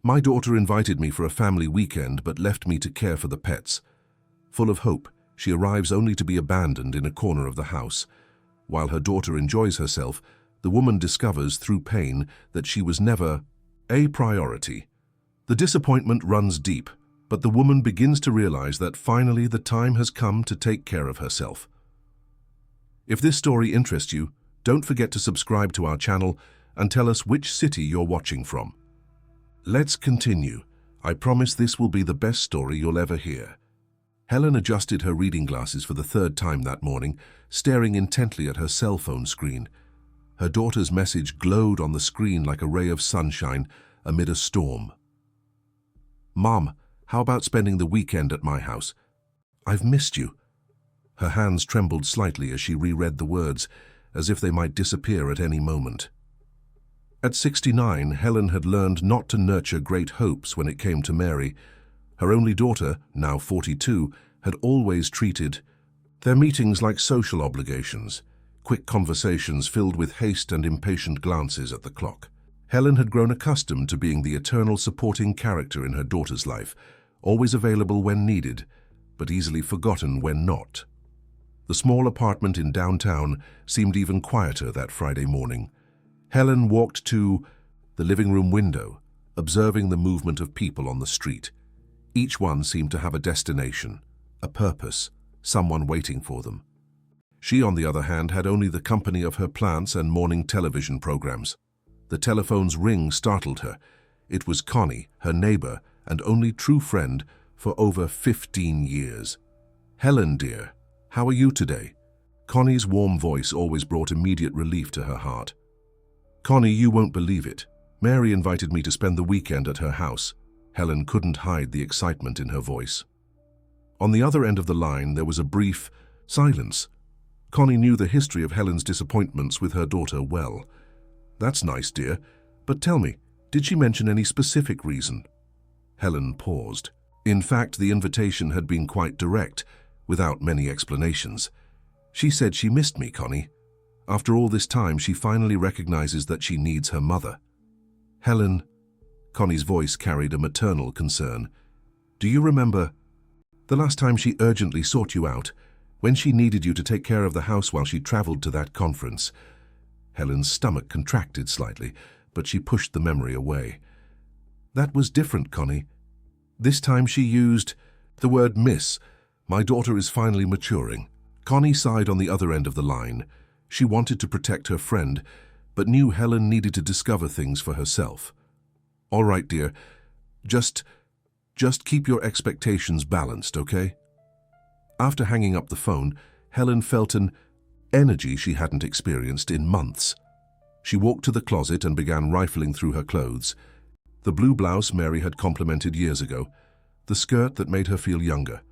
My daughter invited me for a family weekend but left me to care for the pets. Full of hope, she arrives only to be abandoned in a corner of the house. While her daughter enjoys herself, the woman discovers through pain that she was never a priority. The disappointment runs deep, but the woman begins to realize that finally the time has come to take care of herself. If this story interests you, don't forget to subscribe to our channel and tell us which city you're watching from. Let's continue. I promise this will be the best story you'll ever hear. Helen adjusted her reading glasses for the third time that morning, staring intently at her cell phone screen. Her daughter's message glowed on the screen like a ray of sunshine amid a storm. "Mom, how about spending the weekend at my house? I've missed you." Her hands trembled slightly as she reread the words, as if they might disappear at any moment. At 69, Helen had learned not to nurture great hopes when it came to Mary. Her only daughter, now 42, had always treated their meetings like social obligations, quick conversations filled with haste and impatient glances at the clock. Helen had grown accustomed to being the eternal supporting character in her daughter's life, always available when needed, but easily forgotten when not. The small apartment in downtown seemed even quieter that Friday morning. Helen walked to the living room window, observing the movement of people on the street. Each one seemed to have a destination, a purpose, someone waiting for them. She, on the other hand, had only the company of her plants and morning television programs. The telephone's ring startled her. It was Connie, her neighbor and only true friend for over 15 years. "Helen, dear, how are you today?" Connie's warm voice always brought immediate relief to her heart. "Connie, you won't believe it. Mary invited me to spend the weekend at her house." Helen couldn't hide the excitement in her voice. On the other end of the line, there was a brief silence. Connie knew the history of Helen's disappointments with her daughter well. "That's nice, dear. But tell me, did she mention any specific reason?" Helen paused. In fact, the invitation had been quite direct, without many explanations. "She said she missed me, Connie. After all this time, she finally recognizes that she needs her mother." "Helen," Connie's voice carried a maternal concern, "do you remember the last time she urgently sought you out, when she needed you to take care of the house while she traveled to that conference?" Helen's stomach contracted slightly, but she pushed the memory away. "That was different, Connie. This time she used the word miss. My daughter is finally maturing." Connie sighed on the other end of the line. She wanted to protect her friend, but knew Helen needed to discover things for herself. "All right, dear. Just keep your expectations balanced, okay?" After hanging up the phone, Helen felt an energy she hadn't experienced in months. She walked to the closet and began rifling through her clothes. The blue blouse Mary had complimented years ago, the skirt that made her feel younger,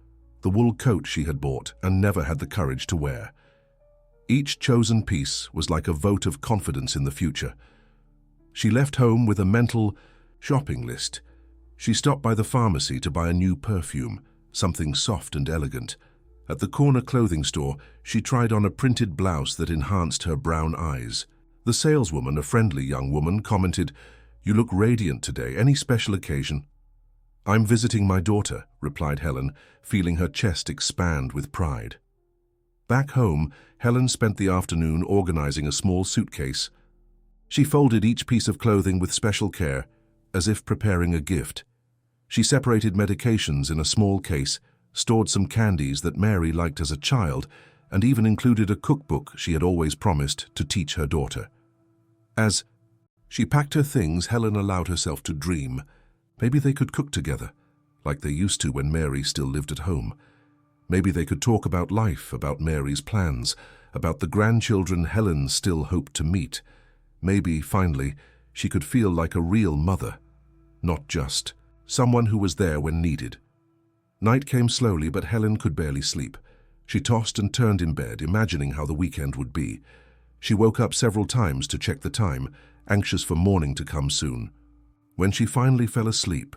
the wool coat she had bought and never had the courage to wear. Each chosen piece was like a vote of confidence in the future. She left home with a mental shopping list. She stopped by the pharmacy to buy a new perfume, something soft and elegant. At the corner clothing store, she tried on a printed blouse that enhanced her brown eyes. The saleswoman, a friendly young woman, commented, "You look radiant today. Any special occasion?" "I'm visiting my daughter," replied Helen, feeling her chest expand with pride. Back home, Helen spent the afternoon organizing a small suitcase. She folded each piece of clothing with special care, as if preparing a gift. She separated medications in a small case, stored some candies that Mary liked as a child, and even included a cookbook she had always promised to teach her daughter. As she packed her things, Helen allowed herself to dream. Maybe they could cook together, like they used to when Mary still lived at home. Maybe they could talk about life, about Mary's plans, about the grandchildren Helen still hoped to meet. Maybe, finally, she could feel like a real mother, not just someone who was there when needed. Night came slowly, but Helen could barely sleep. She tossed and turned in bed, imagining how the weekend would be. She woke up several times to check the time, anxious for morning to come soon. When she finally fell asleep,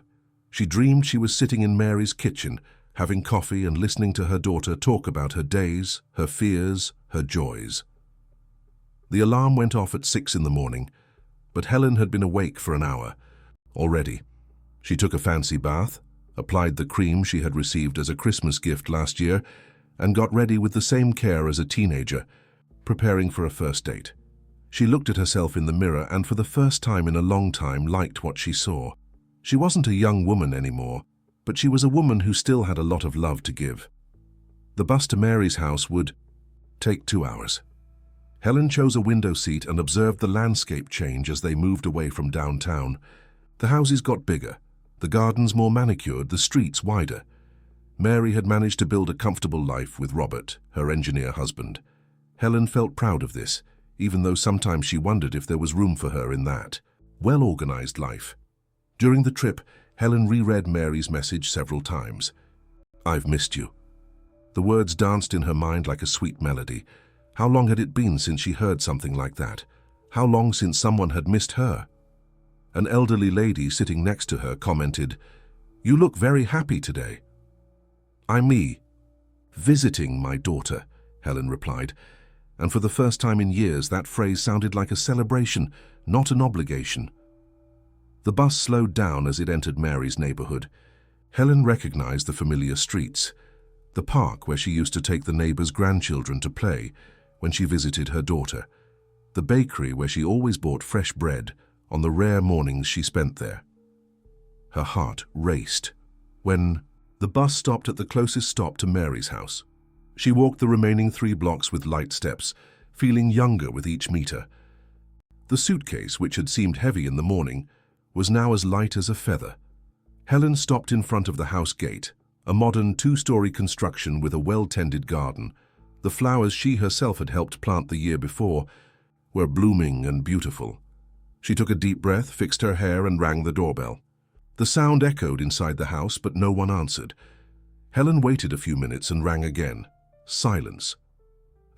she dreamed she was sitting in Mary's kitchen, having coffee and listening to her daughter talk about her days, her fears, her joys. The alarm went off at 6 in the morning, but Helen had been awake for an hour already. She took a fancy bath, applied the cream she had received as a Christmas gift last year, and got ready with the same care as a teenager, preparing for a first date. She looked at herself in the mirror and for the first time in a long time liked what she saw. She wasn't a young woman anymore, but she was a woman who still had a lot of love to give. The bus to Mary's house would take 2 hours. Helen chose a window seat and observed the landscape change as they moved away from downtown. The houses got bigger, the gardens more manicured, the streets wider. Mary had managed to build a comfortable life with Robert, her engineer husband. Helen felt proud of this, even though sometimes she wondered if there was room for her in that well-organized life. During the trip, Helen reread Mary's message several times. "I've missed you." The words danced in her mind like a sweet melody. How long had it been since she heard something like that? How long since someone had missed her? An elderly lady sitting next to her commented, "You look very happy today." "I'm me, visiting my daughter," Helen replied, and for the first time in years that phrase sounded like a celebration, not an obligation. The bus slowed down as it entered Mary's neighborhood. Helen recognized the familiar streets, the park where she used to take the neighbors' grandchildren to play when she visited her daughter, the bakery where she always bought fresh bread on the rare mornings she spent there. Her heart raced when the bus stopped at the closest stop to Mary's house. She walked the remaining 3 blocks with light steps, feeling younger with each meter. The suitcase, which had seemed heavy in the morning, was now as light as a feather. Helen stopped in front of the house gate, a modern 2-story construction with a well-tended garden. The flowers she herself had helped plant the year before were blooming and beautiful. She took a deep breath, fixed her hair, and rang the doorbell. The sound echoed inside the house, but no one answered. Helen waited a few minutes and rang again. Silence.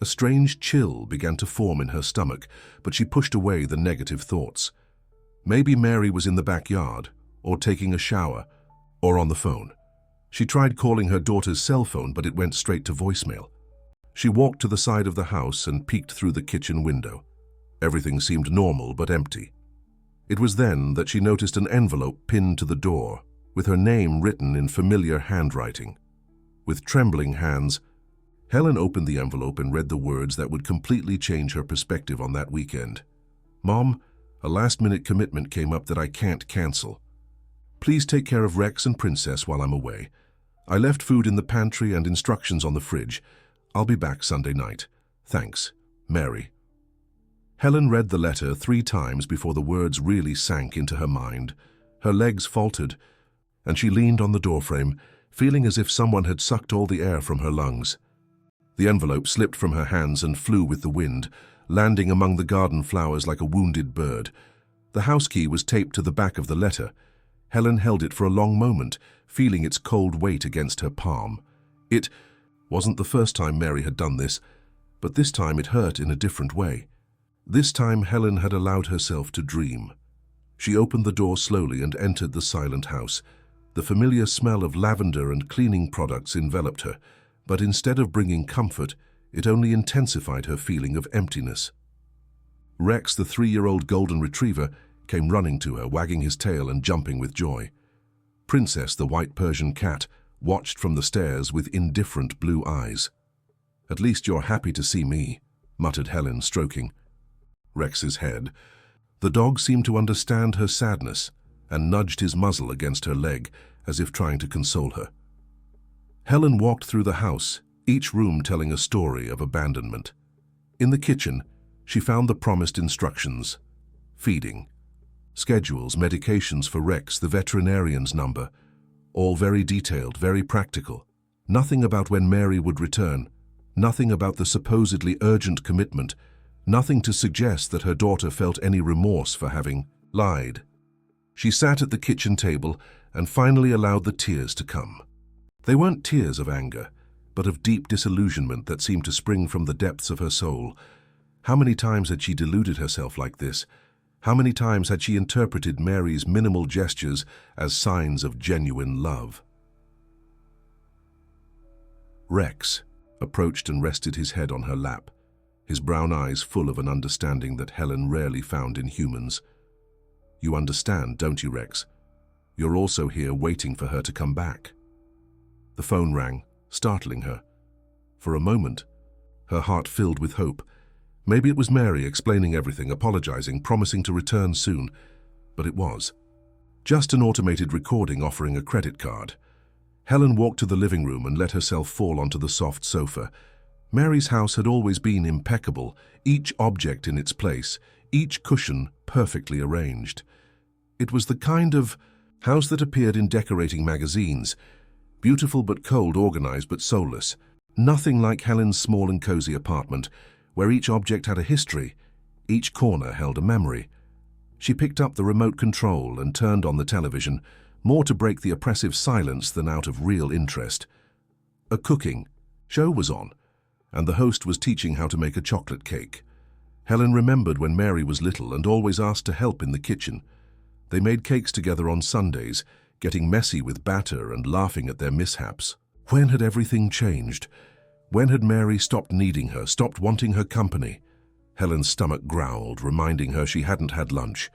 A strange chill began to form in her stomach, but she pushed away the negative thoughts. Maybe Mary was in the backyard, or taking a shower, or on the phone. She tried calling her daughter's cell phone, but it went straight to voicemail. She walked to the side of the house and peeked through the kitchen window. Everything seemed normal but empty. It was then that she noticed an envelope pinned to the door, with her name written in familiar handwriting. With trembling hands, Helen opened the envelope and read the words that would completely change her perspective on that weekend. "Mom, a last-minute commitment came up that I can't cancel. Please take care of Rex and Princess while I'm away. I left food in the pantry and instructions on the fridge. I'll be back Sunday night. Thanks, Mary." Helen read the letter 3 times before the words really sank into her mind. Her legs faltered, and she leaned on the doorframe, feeling as if someone had sucked all the air from her lungs. The envelope slipped from her hands and flew with the wind, landing among the garden flowers like a wounded bird. The house key was taped to the back of the letter. Helen held it for a long moment, feeling its cold weight against her palm. It wasn't the first time Mary had done this, but this time it hurt in a different way. This time Helen had allowed herself to dream. She opened the door slowly and entered the silent house. The familiar smell of lavender and cleaning products enveloped her, but instead of bringing comfort, it only intensified her feeling of emptiness. Rex, the 3-year-old golden retriever, came running to her, wagging his tail and jumping with joy. Princess, the white Persian cat, watched from the stairs with indifferent blue eyes. "At least you're happy to see me," muttered Helen, stroking Rex's head. The dog seemed to understand her sadness and nudged his muzzle against her leg as if trying to console her. Helen walked through the house, each room telling a story of abandonment. In the kitchen, she found the promised instructions: feeding, schedules, medications for Rex, the veterinarian's number, all very detailed, very practical. Nothing about when Mary would return, nothing about the supposedly urgent commitment, nothing to suggest that her daughter felt any remorse for having lied. She sat at the kitchen table and finally allowed the tears to come. They weren't tears of anger, but of deep disillusionment that seemed to spring from the depths of her soul. How many times had she deluded herself like this? How many times had she interpreted Mary's minimal gestures as signs of genuine love? Rex approached and rested his head on her lap, his brown eyes full of an understanding that Helen rarely found in humans. "You understand, don't you, Rex? You're also here waiting for her to come back." The phone rang, startling her. For a moment, her heart filled with hope. Maybe it was Mary explaining everything, apologizing, promising to return soon. But it was just an automated recording offering a credit card. Helen walked to the living room and let herself fall onto the soft sofa. Mary's house had always been impeccable, each object in its place, each cushion perfectly arranged. It was the kind of house that appeared in decorating magazines, beautiful but cold, organized but soulless. Nothing like Helen's small and cozy apartment, where each object had a history, each corner held a memory. She picked up the remote control and turned on the television, more to break the oppressive silence than out of real interest. A cooking show was on, and the host was teaching how to make a chocolate cake. Helen remembered when Mary was little and always asked to help in the kitchen. They made cakes together on Sundays, getting messy with batter and laughing at their mishaps. When had everything changed? When had Mary stopped needing her, stopped wanting her company? Helen's stomach growled, reminding her she hadn't had lunch.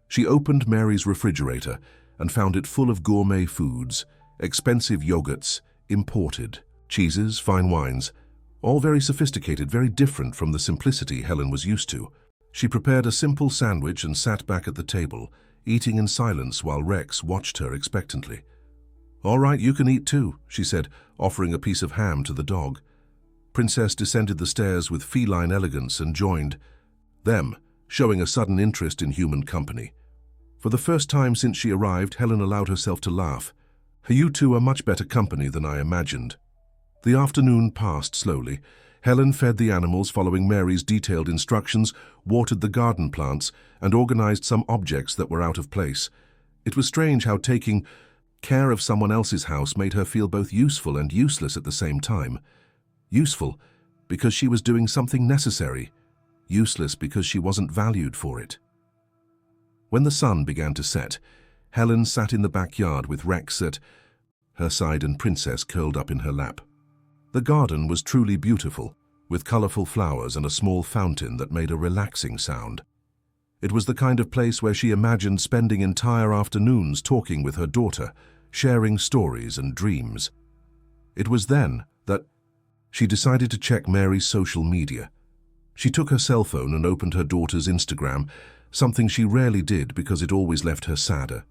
She opened Mary's refrigerator and found it full of gourmet foods, expensive yogurts, imported, cheeses, fine wines, all very sophisticated, very different from the simplicity Helen was used to. She prepared a simple sandwich and sat back at the table, eating in silence while Rex watched her expectantly. "All right, you can eat too," she said, offering a piece of ham to the dog. Princess descended the stairs with feline elegance and joined them, showing a sudden interest in human company. For the first time since she arrived, Helen allowed herself to laugh. "You two are much better company than I imagined." The afternoon passed slowly. Helen fed the animals following Mary's detailed instructions, watered the garden plants, and organized some objects that were out of place. It was strange how taking care of someone else's house made her feel both useful and useless at the same time. Useful because she was doing something necessary, useless because she wasn't valued for it. When the sun began to set, Helen sat in the backyard with Rex at her side and Princess curled up in her lap. The garden was truly beautiful, with colorful flowers and a small fountain that made a relaxing sound. It was the kind of place where she imagined spending entire afternoons talking with her daughter, sharing stories and dreams. It was then that she decided to check Mary's social media. She took her cell phone and opened her daughter's Instagram, something she rarely did because it always left her sadder.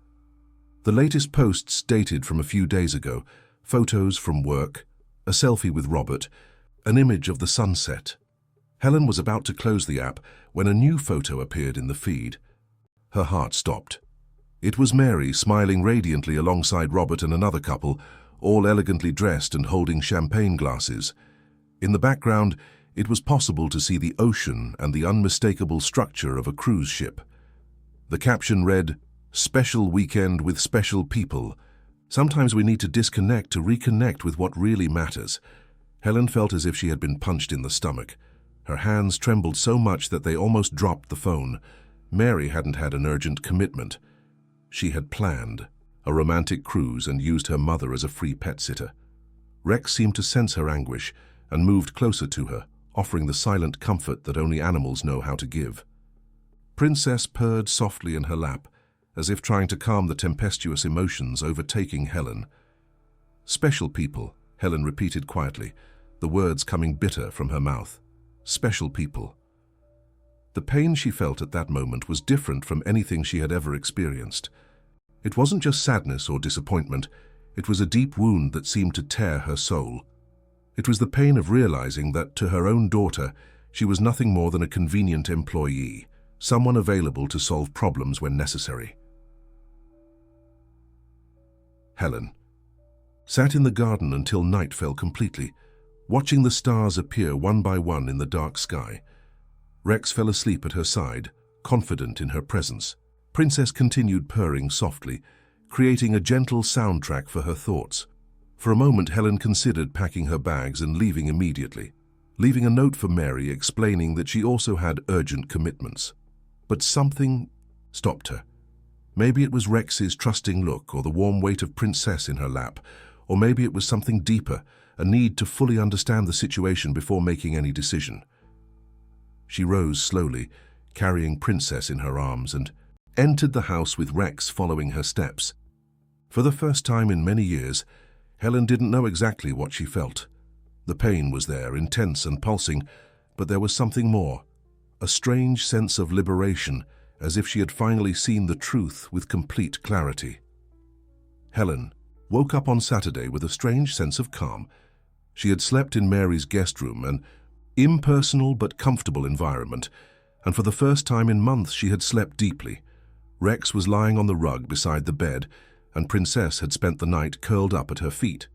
The latest posts dated from a few days ago, photos from work, a selfie with Robert, an image of the sunset. Helen was about to close the app when a new photo appeared in the feed. Her heart stopped. It was Mary smiling radiantly alongside Robert and another couple, all elegantly dressed and holding champagne glasses. In the background, it was possible to see the ocean and the unmistakable structure of a cruise ship. The caption read, "Special weekend with special people. Sometimes we need to disconnect to reconnect with what really matters." Helen felt as if she had been punched in the stomach. Her hands trembled so much that they almost dropped the phone. Mary hadn't had an urgent commitment. She had planned a romantic cruise and used her mother as a free pet sitter. Rex seemed to sense her anguish and moved closer to her, offering the silent comfort that only animals know how to give. Princess purred softly in her lap, as if trying to calm the tempestuous emotions overtaking Helen. "Special people," Helen repeated quietly, the words coming bitter from her mouth. "Special people." The pain she felt at that moment was different from anything she had ever experienced. It wasn't just sadness or disappointment, it was a deep wound that seemed to tear her soul. It was the pain of realizing that, to her own daughter, she was nothing more than a convenient employee, someone available to solve problems when necessary. Helen sat in the garden until night fell completely, watching the stars appear one by one in the dark sky. Rex fell asleep at her side, confident in her presence. Princess continued purring softly, creating a gentle soundtrack for her thoughts. For a moment, Helen considered packing her bags and leaving immediately, leaving a note for Mary explaining that she also had urgent commitments. But something stopped her. Maybe it was Rex's trusting look or the warm weight of Princess in her lap, or maybe it was something deeper, a need to fully understand the situation before making any decision. She rose slowly, carrying Princess in her arms, and entered the house with Rex following her steps. For the first time in many years, Helen didn't know exactly what she felt. The pain was there, intense and pulsing, but there was something more. A strange sense of liberation, as if she had finally seen the truth with complete clarity. Helen woke up on Saturday with a strange sense of calm. She had slept in Mary's guest room, an impersonal but comfortable environment, and for the first time in months she had slept deeply. Rex was lying on the rug beside the bed, and Princess had spent the night curled up at her feet.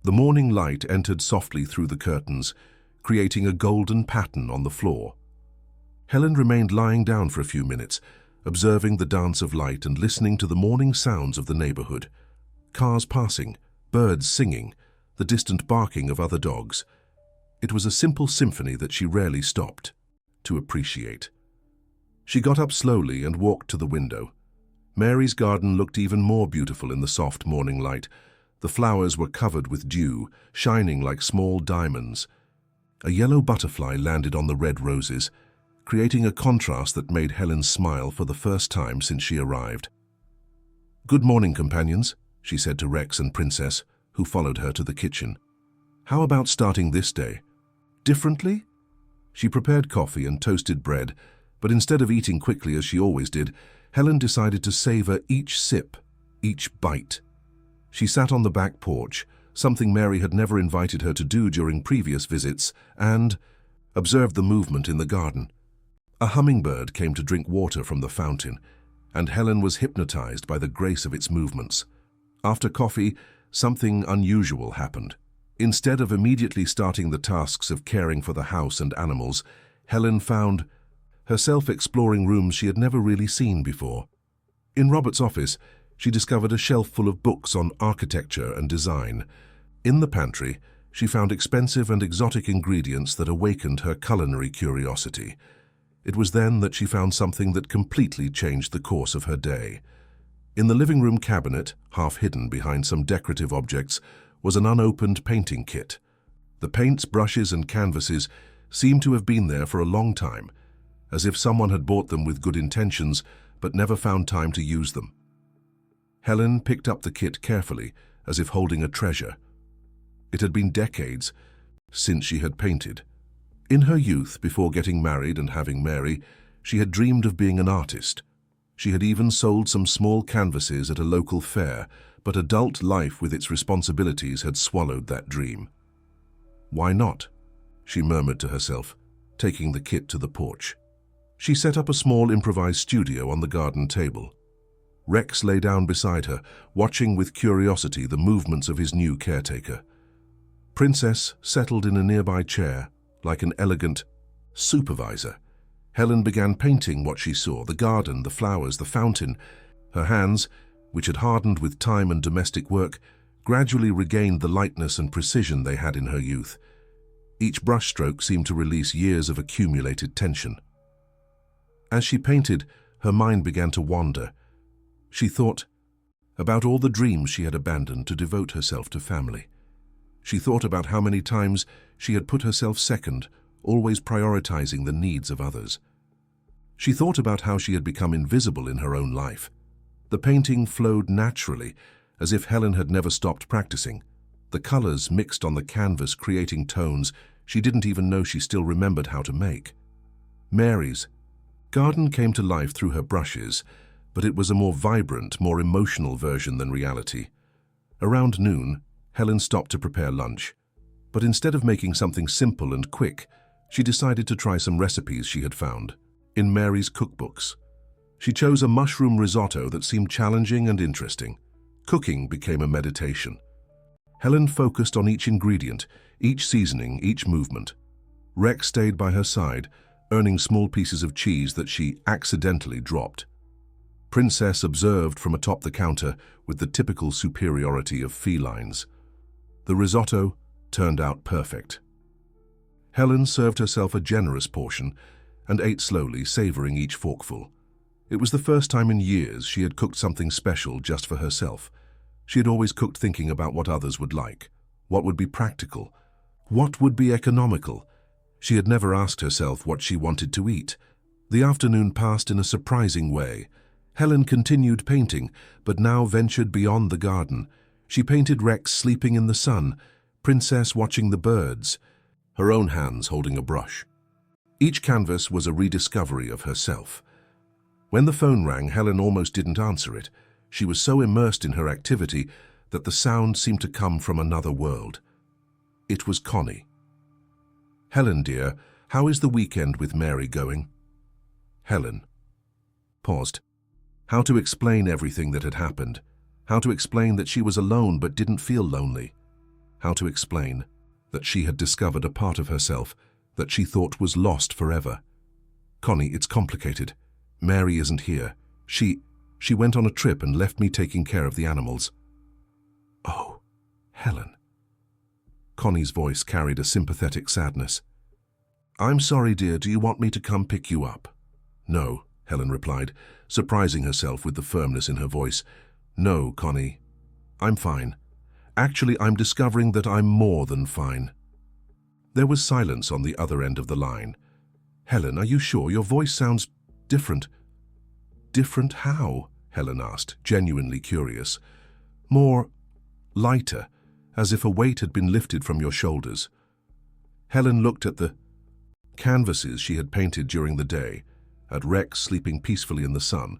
The morning light entered softly through the curtains, creating a golden pattern on the floor. Helen remained lying down for a few minutes, observing the dance of light and listening to the morning sounds of the neighborhood. Cars passing, birds singing, the distant barking of other dogs. It was a simple symphony that she rarely stopped to appreciate. She got up slowly and walked to the window. Mary's garden looked even more beautiful in the soft morning light. The flowers were covered with dew, shining like small diamonds. A yellow butterfly landed on the red roses, creating a contrast that made Helen smile for the first time since she arrived. "Good morning, companions," she said to Rex and Princess, who followed her to the kitchen. "How about starting this day differently?" She prepared coffee and toasted bread, but instead of eating quickly as she always did, Helen decided to savor each sip, each bite. She sat on the back porch, something Mary had never invited her to do during previous visits, and observed the movement in the garden. A hummingbird came to drink water from the fountain, and Helen was hypnotized by the grace of its movements. After coffee, something unusual happened. Instead of immediately starting the tasks of caring for the house and animals, Helen found herself exploring rooms she had never really seen before. In Robert's office, she discovered a shelf full of books on architecture and design. In the pantry, she found expensive and exotic ingredients that awakened her culinary curiosity. It was then that she found something that completely changed the course of her day. In the living room cabinet, half hidden behind some decorative objects, was an unopened painting kit. The paints, brushes, and canvases seemed to have been there for a long time, as if someone had bought them with good intentions but never found time to use them. Helen picked up the kit carefully, as if holding a treasure. It had been decades since she had painted. In her youth, before getting married and having Mary, she had dreamed of being an artist. She had even sold some small canvases at a local fair, but adult life with its responsibilities had swallowed that dream. "Why not?" she murmured to herself, taking the kit to the porch. She set up a small improvised studio on the garden table. Rex lay down beside her, watching with curiosity the movements of his new caretaker. Princess settled in a nearby chair, like an elegant supervisor. Helen began painting what she saw: the garden, the flowers, the fountain. Her hands, which had hardened with time and domestic work, gradually regained the lightness and precision they had in her youth. Each brushstroke seemed to release years of accumulated tension. As she painted, her mind began to wander. She thought about all the dreams she had abandoned to devote herself to family. She thought about how many times she had put herself second, always prioritizing the needs of others. She thought about how she had become invisible in her own life. The painting flowed naturally, as if Helen had never stopped practicing. The colors mixed on the canvas, creating tones she didn't even know she still remembered how to make. Mary's garden came to life through her brushes, but it was a more vibrant, more emotional version than reality. Around noon, Helen stopped to prepare lunch. But instead of making something simple and quick, she decided to try some recipes she had found in Mary's cookbooks. She chose a mushroom risotto that seemed challenging and interesting. Cooking became a meditation. Helen focused on each ingredient, each seasoning, each movement. Rex stayed by her side, earning small pieces of cheese that she accidentally dropped. Princess observed from atop the counter with the typical superiority of felines. The risotto turned out perfect. Helen served herself a generous portion and ate slowly, savoring each forkful. It was the first time in years she had cooked something special just for herself. She had always cooked thinking about what others would like, what would be practical, what would be economical. She had never asked herself what she wanted to eat. The afternoon passed in a surprising way. Helen continued painting, but now ventured beyond the garden. She painted Rex sleeping in the sun, Princess watching the birds, her own hands holding a brush. Each canvas was a rediscovery of herself. When the phone rang, Helen almost didn't answer it. She was so immersed in her activity that the sound seemed to come from another world. It was Connie. "Helen, dear, how is the weekend with Mary going?" Helen paused. How to explain everything that had happened? How to explain that she was alone but didn't feel lonely? How to explain that she had discovered a part of herself that she thought was lost forever? "Connie, it's complicated. Mary isn't here. She went on a trip and left me taking care of the animals." "Oh, Helen." Connie's voice carried a sympathetic sadness. "I'm sorry, dear. Do you want me to come pick you up?" "No," Helen replied, surprising herself with the firmness in her voice. "No, Connie. I'm fine. Actually, I'm discovering that I'm more than fine." There was silence on the other end of the line. "Helen, are you sure? Your voice sounds different." "Different how?" Helen asked, genuinely curious. "More lighter, as if a weight had been lifted from your shoulders." Helen looked at the canvases she had painted during the day, at Rex sleeping peacefully in the sun,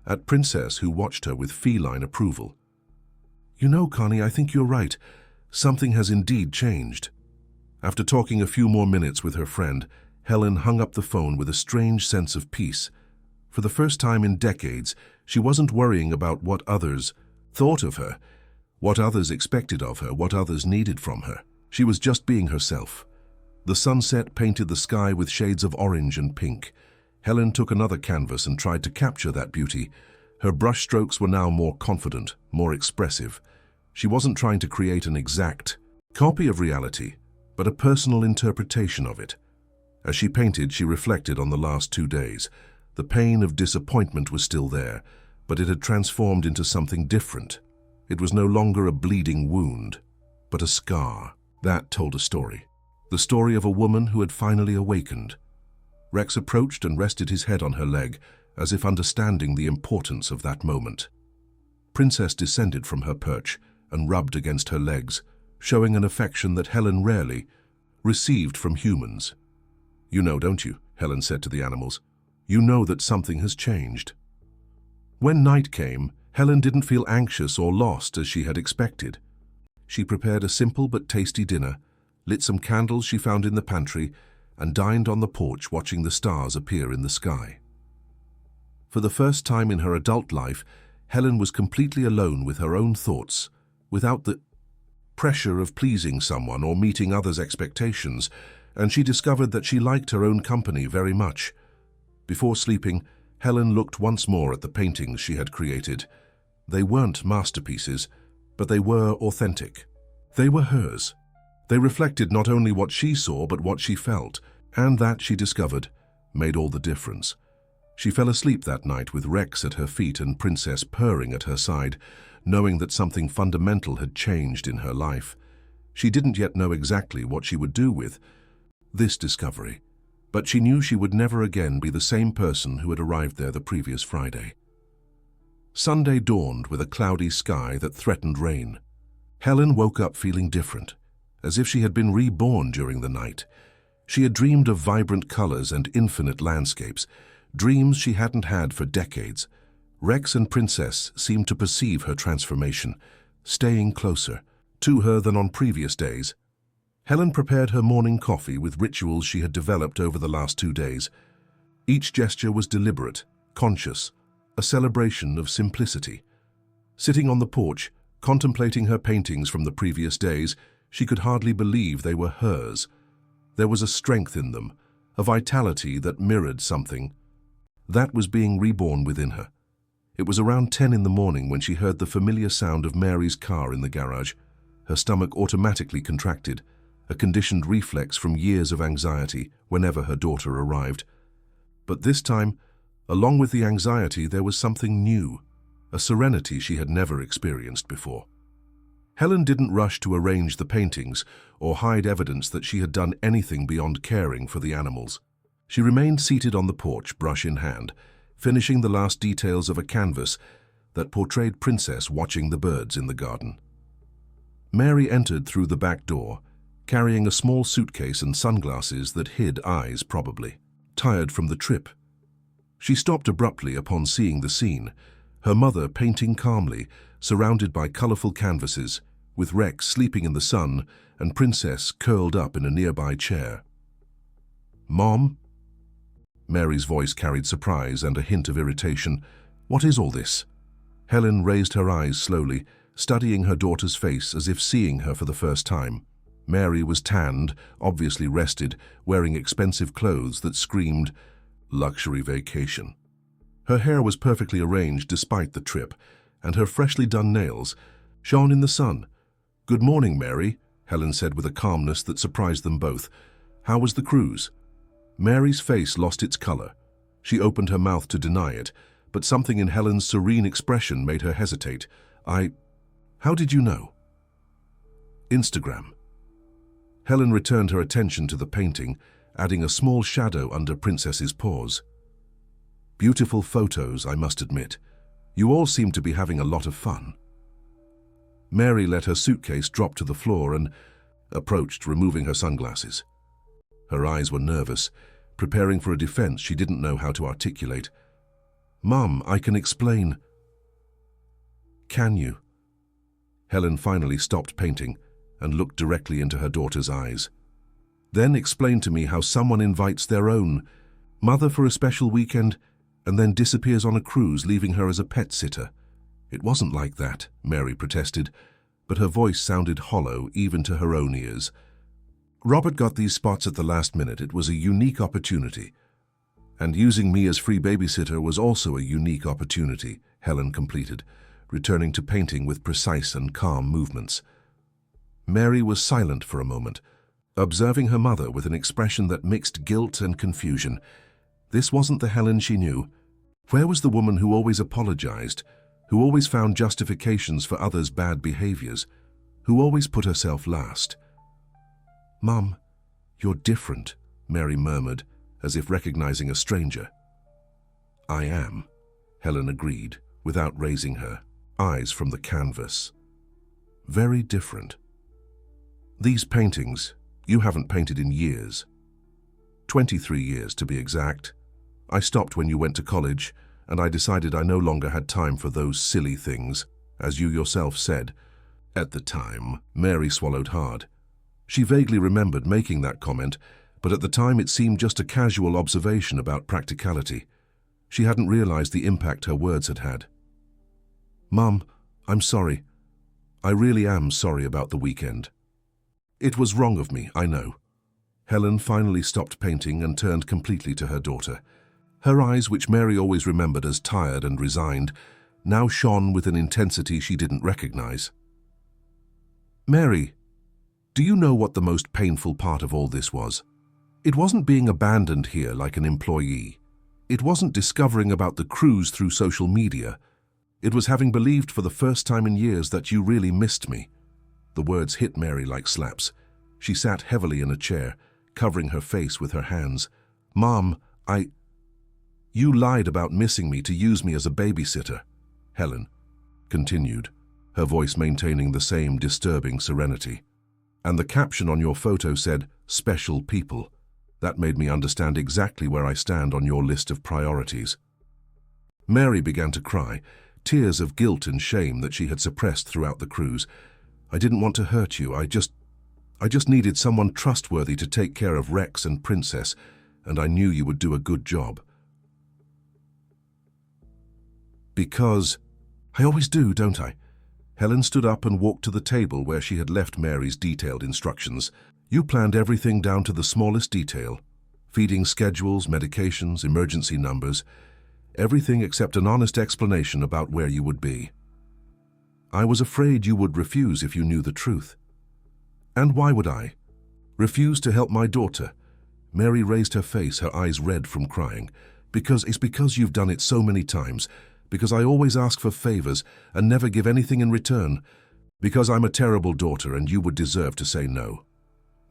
at Princess who watched her with feline approval. "You know, Connie, I think you're right. Something has indeed changed." After talking a few more minutes with her friend, Helen hung up the phone with a strange sense of peace. For the first time in decades, she wasn't worrying about what others thought of her, what others expected of her, what others needed from her. She was just being herself. The sunset painted the sky with shades of orange and pink. Helen took another canvas and tried to capture that beauty. Her brushstrokes were now more confident, more expressive. She wasn't trying to create an exact copy of reality, but a personal interpretation of it. As she painted, she reflected on the last 2 days. The pain of disappointment was still there, but it had transformed into something different. It was no longer a bleeding wound, but a scar. That told a story. The story of a woman who had finally awakened. Rex approached and rested his head on her leg, as if understanding the importance of that moment. Princess descended from her perch and rubbed against her legs, showing an affection that Helen rarely received from humans. "You know, don't you?" Helen said to the animals. "You know that something has changed." When night came, Helen didn't feel anxious or lost as she had expected. She prepared a simple but tasty dinner, lit some candles she found in the pantry, and dined on the porch watching the stars appear in the sky. For the first time in her adult life, Helen was completely alone with her own thoughts, without the pressure of pleasing someone or meeting others' expectations, and she discovered that she liked her own company very much. Before sleeping, Helen looked once more at the paintings she had created. They weren't masterpieces, but they were authentic. They were hers. They reflected not only what she saw, but what she felt, and that, she discovered, made all the difference. She fell asleep that night with Rex at her feet and Princess purring at her side, knowing that something fundamental had changed in her life. She didn't yet know exactly what she would do with this discovery, but she knew she would never again be the same person who had arrived there the previous Friday. Sunday dawned with a cloudy sky that threatened rain. Helen woke up feeling different, as if she had been reborn during the night. She had dreamed of vibrant colors and infinite landscapes, dreams she hadn't had for decades. Rex and Princess seemed to perceive her transformation, staying closer to her than on previous days. Helen prepared her morning coffee with rituals she had developed over the last 2 days. Each gesture was deliberate, conscious, a celebration of simplicity. Sitting on the porch, contemplating her paintings from the previous days, she could hardly believe they were hers. There was a strength in them, a vitality that mirrored something that was being reborn within her. It was around 10 in the morning when she heard the familiar sound of Mary's car in the garage. Her stomach automatically contracted, a conditioned reflex from years of anxiety whenever her daughter arrived. But this time, along with the anxiety, there was something new, a serenity she had never experienced before. Helen didn't rush to arrange the paintings or hide evidence that she had done anything beyond caring for the animals. She remained seated on the porch, brush in hand, finishing the last details of a canvas that portrayed Princess watching the birds in the garden. Mary entered through the back door, carrying a small suitcase and sunglasses that hid eyes probably. Tired from the trip, she stopped abruptly upon seeing the scene, her mother painting calmly, surrounded by colorful canvases, with Rex sleeping in the sun and Princess curled up in a nearby chair. "Mom?" Mary's voice carried surprise and a hint of irritation. "What is all this?" Helen raised her eyes slowly, studying her daughter's face as if seeing her for the first time. Mary was tanned, obviously rested, wearing expensive clothes that screamed luxury vacation. Her hair was perfectly arranged despite the trip, and her freshly done nails shone in the sun. "Good morning, Mary," Helen said with a calmness that surprised them both. "How was the cruise?" Mary's face lost its color. She opened her mouth to deny it, but something in Helen's serene expression made her hesitate. How did you know?" "Instagram." Helen returned her attention to the painting, adding a small shadow under Princess's paws. "Beautiful photos, I must admit. You all seem to be having a lot of fun." Mary let her suitcase drop to the floor and approached, removing her sunglasses. Her eyes were nervous, preparing for a defense she didn't know how to articulate. "Mum, I can explain." "Can you?" Helen finally stopped painting and looked directly into her daughter's eyes. "Then explain to me how someone invites their own mother for a special weekend and then disappears on a cruise, leaving her as a pet sitter." "It wasn't like that," Mary protested, but her voice sounded hollow even to her own ears. "Robert got these spots at the last minute. It was a unique opportunity. And using me as free babysitter was also a unique opportunity," Helen completed, returning to painting with precise and calm movements. Mary was silent for a moment, observing her mother with an expression that mixed guilt and confusion. This wasn't the Helen she knew. Where was the woman who always apologized, who always found justifications for others' bad behaviors, who always put herself last? "Mum, you're different," Mary murmured, as if recognizing a stranger. "I am," Helen agreed, without raising her eyes from the canvas. "Very different. These paintings, you haven't painted in years. 23 years to be exact. I stopped when you went to college, and I decided I no longer had time for those silly things, as you yourself said." At the time, Mary swallowed hard. She vaguely remembered making that comment, but at the time it seemed just a casual observation about practicality. She hadn't realized the impact her words had had. "Mum, I'm sorry. I really am sorry about the weekend. It was wrong of me, I know." Helen finally stopped painting and turned completely to her daughter. Her eyes, which Mary always remembered as tired and resigned, now shone with an intensity she didn't recognize. "Mary, do you know what the most painful part of all this was? It wasn't being abandoned here like an employee. It wasn't discovering about the cruise through social media. It was having believed for the first time in years that you really missed me." The words hit Mary like slaps. She sat heavily in a chair, covering her face with her hands. "Mom, You lied about missing me to use me as a babysitter," Helen continued, her voice maintaining the same disturbing serenity. "And the caption on your photo said, 'Special people.' That made me understand exactly where I stand on your list of priorities." Mary began to cry, tears of guilt and shame that she had suppressed throughout the cruise. "I didn't want to hurt you. I just needed someone trustworthy to take care of Rex and Princess, and I knew you would do a good job." "Because I always do, don't I?" Helen stood up and walked to the table where she had left Mary's detailed instructions. "You planned everything down to the smallest detail. Feeding schedules, medications, emergency numbers. Everything except an honest explanation about where you would be. I was afraid you would refuse if you knew the truth." "And why would I? Refuse to help my daughter?" Mary raised her face, her eyes red from crying. Because you've done it so many times. Because I always ask for favors and never give anything in return. Because I'm a terrible daughter and you would deserve to say no."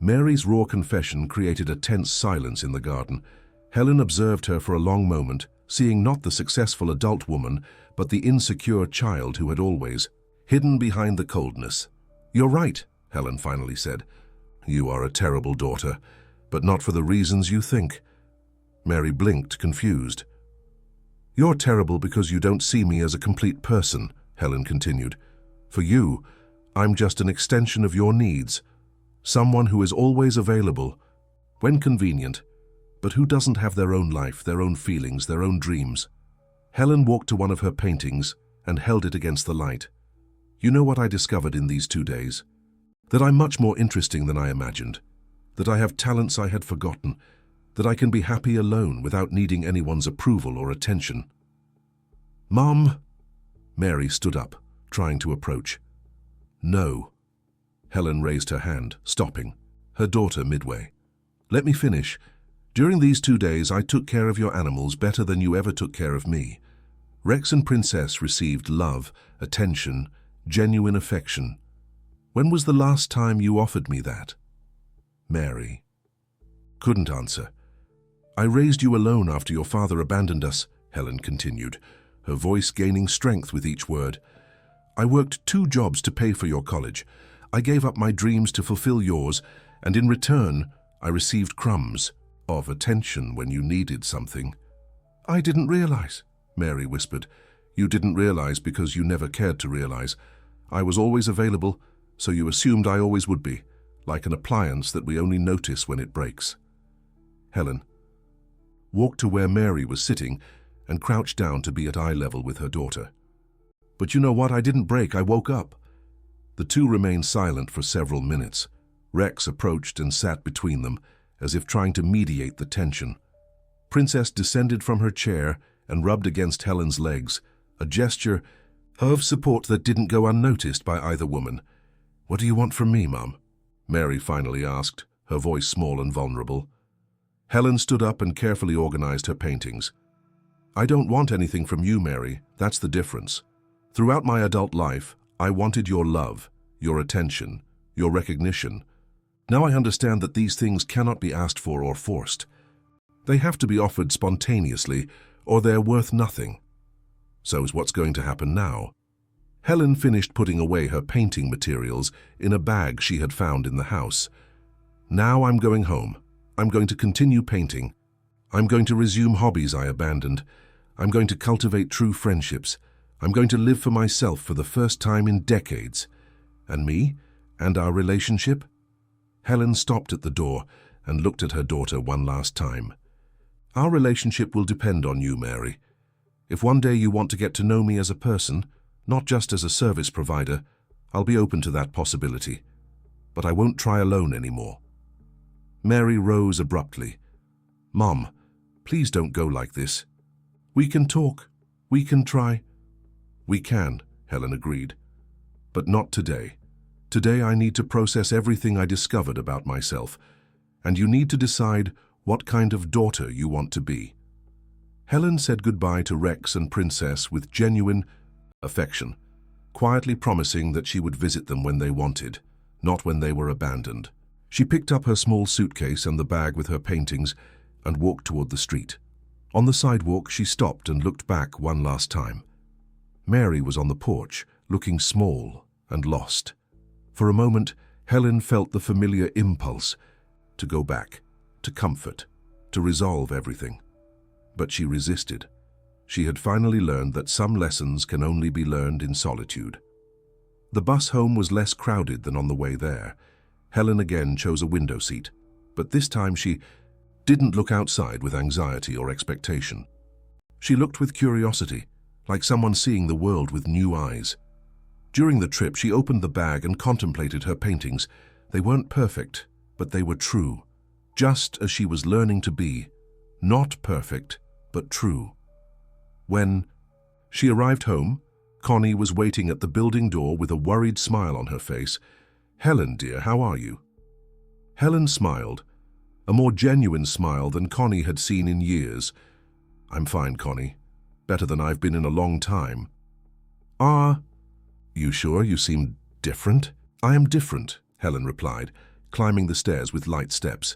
Mary's raw confession created a tense silence in the garden. Helen observed her for a long moment, seeing not the successful adult woman, but the insecure child who had always hidden behind the coldness. "You're right," Helen finally said. "You are a terrible daughter, but not for the reasons you think." Mary blinked, confused. "You're terrible because you don't see me as a complete person," Helen continued. "For you, I'm just an extension of your needs, someone who is always available, when convenient, but who doesn't have their own life, their own feelings, their own dreams." Helen walked to one of her paintings and held it against the light. "You know what I discovered in these 2 days? That I'm much more interesting than I imagined, that I have talents I had forgotten, that I can be happy alone without needing anyone's approval or attention." "Mom!" Mary stood up, trying to approach. "No." Helen raised her hand, stopping, her daughter midway. "Let me finish. During these 2 days, I took care of your animals better than you ever took care of me. Rex and Princess received love, attention, genuine affection. When was the last time you offered me that?" Mary couldn't answer. "I raised you alone after your father abandoned us," Helen continued, her voice gaining strength with each word. "I worked 2 jobs to pay for your college. I gave up my dreams to fulfill yours, and in return, I received crumbs of attention when you needed something." "I didn't realize," Mary whispered. "You didn't realize because you never cared to realize. I was always available, so you assumed I always would be, like an appliance that we only notice when it breaks." Helen walked to where Mary was sitting and crouched down to be at eye level with her daughter. "But you know what? I didn't break. I woke up." The two remained silent for several minutes. Rex approached and sat between them, as if trying to mediate the tension. Princess descended from her chair and rubbed against Helen's legs, a gesture of support that didn't go unnoticed by either woman. "What do you want from me, Mum?" Mary finally asked, her voice small and vulnerable. Helen stood up and carefully organized her paintings. "I don't want anything from you, Mary. That's the difference. Throughout my adult life, I wanted your love, your attention, your recognition. Now I understand that these things cannot be asked for or forced. They have to be offered spontaneously, or they're worth nothing. So is what's going to happen now." Helen finished putting away her painting materials in a bag she had found in the house. "Now I'm going home. I'm going to continue painting. I'm going to resume hobbies I abandoned. I'm going to cultivate true friendships. I'm going to live for myself for the first time in decades. And me? And our relationship?" Helen stopped at the door and looked at her daughter one last time. "Our relationship will depend on you, Mary. If one day you want to get to know me as a person, not just as a service provider, I'll be open to that possibility. But I won't try alone anymore." Mary rose abruptly. "Mom, please don't go like this. We can talk. We can try." "We can," Helen agreed. "But not today. Today I need to process everything I discovered about myself, and you need to decide what kind of daughter you want to be." Helen said goodbye to Rex and Princess with genuine affection, quietly promising that she would visit them when they wanted, not when they were abandoned. She picked up her small suitcase and the bag with her paintings and walked toward the street. On the sidewalk, she stopped and looked back one last time. Mary was on the porch, looking small and lost. For a moment, Helen felt the familiar impulse to go back, to comfort, to resolve everything. But she resisted. She had finally learned that some lessons can only be learned in solitude. The bus home was less crowded than on the way there. Helen again chose a window seat, but this time she didn't look outside with anxiety or expectation. She looked with curiosity, like someone seeing the world with new eyes. During the trip, she opened the bag and contemplated her paintings. They weren't perfect, but they were true, just as she was learning to be. Not perfect, but true. When she arrived home, Connie was waiting at the building door with a worried smile on her face. "Helen, dear, how are you?" Helen smiled, a more genuine smile than Connie had seen in years. "I'm fine, Connie. Better than I've been in a long time." "Ah, you sure? You seem different." "I am different," Helen replied, climbing the stairs with light steps.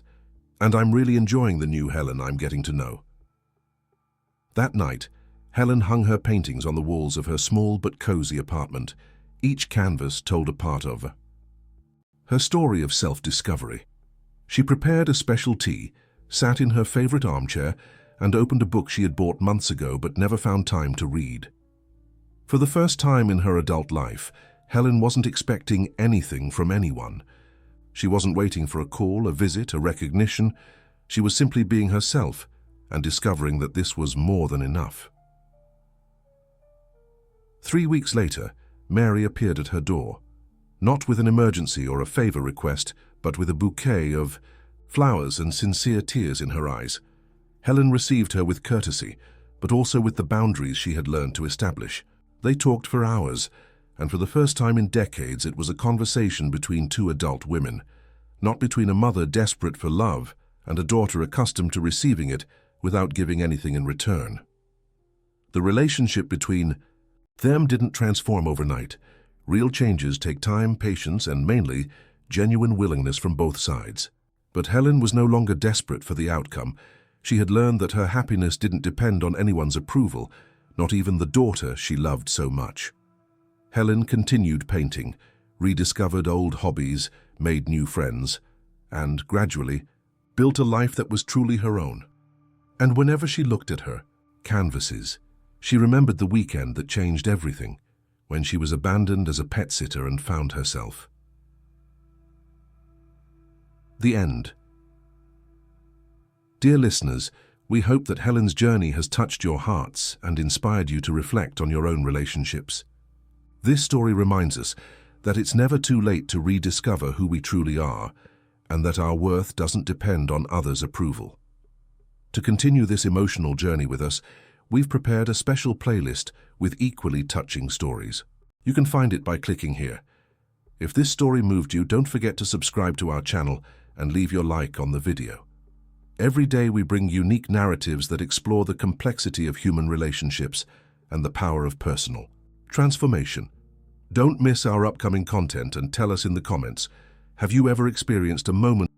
"And I'm really enjoying the new Helen I'm getting to know." That night, Helen hung her paintings on the walls of her small but cozy apartment. Each canvas told a part of her story of self-discovery. She prepared a special tea, sat in her favorite armchair, and opened a book she had bought months ago but never found time to read. For the first time in her adult life, Helen wasn't expecting anything from anyone. She wasn't waiting for a call, a visit, a recognition. She was simply being herself and discovering that this was more than enough. 3 weeks later, Mary appeared at her door, not with an emergency or a favor request, but with a bouquet of flowers and sincere tears in her eyes. Helen received her with courtesy, but also with the boundaries she had learned to establish. They talked for hours, and for the first time in decades it was a conversation between two adult women, not between a mother desperate for love and a daughter accustomed to receiving it without giving anything in return. The relationship between them didn't transform overnight. Real changes take time, patience, and mainly, genuine willingness from both sides. But Helen was no longer desperate for the outcome. She had learned that her happiness didn't depend on anyone's approval, not even the daughter she loved so much. Helen continued painting, rediscovered old hobbies, made new friends, and, gradually, built a life that was truly her own. And whenever she looked at her canvases, she remembered the weekend that changed everything, when she was abandoned as a pet sitter and found herself. The end. Dear listeners, we hope that Helen's journey has touched your hearts and inspired you to reflect on your own relationships. This story reminds us that it's never too late to rediscover who we truly are, and that our worth doesn't depend on others' approval. To continue this emotional journey with us, we've prepared a special playlist with equally touching stories. You can find it by clicking here. If this story moved you, don't forget to subscribe to our channel and leave your like on the video. Every day we bring unique narratives that explore the complexity of human relationships and the power of personal transformation. Don't miss our upcoming content and tell us in the comments, have you ever experienced a moment